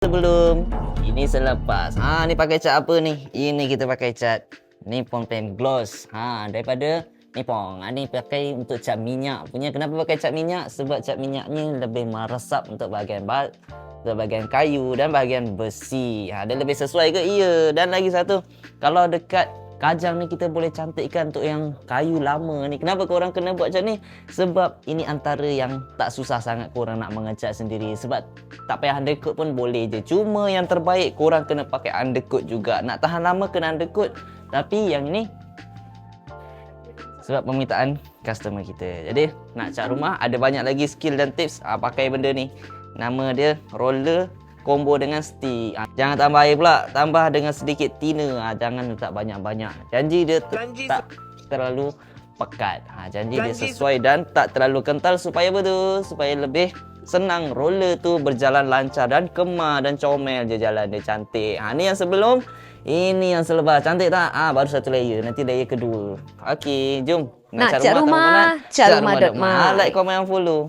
Sebelum, ini selepas. Ni pakai cat apa ni? Ini kita pakai cat Nippon Paint Gloss. Daripada Nippon. Ni pakai untuk cat minyak punya. Kenapa pakai cat minyak? Sebab cat minyak ni lebih meresap untuk bahagian kayu dan bahagian besi. Dia lebih sesuai ke? Ya. Dan lagi satu, kalau dekat kajang ni kita boleh cantikkan untuk yang kayu lama ni. Kenapa korang kena buat macam ni? Sebab ini antara yang tak susah sangat korang nak mengecat sendiri. Sebab tak payah undercoat pun boleh je. Cuma yang terbaik korang kena pakai undercoat juga. Nak tahan lama kena undercoat. Tapi yang ini sebab permintaan customer kita. Jadi nak cat rumah ada banyak lagi skill dan tips. Pakai benda ni. Nama dia roller combo dengan stick. Jangan tambah air pula, tambah dengan sedikit thinner. Jangan letak banyak-banyak. Janji dia tak terlalu pekat. Janji dia sesuai dan tak terlalu kental supaya apa tu? Supaya lebih senang roller tu berjalan lancar dan kemar dan comel je jalan dia cantik. Ni yang sebelum, ini yang selepas. Cantik tak? Baru satu layer, nanti layer kedua. Okey, jom. Nak cat rumah, cat rumah.my. Like, komen, follow.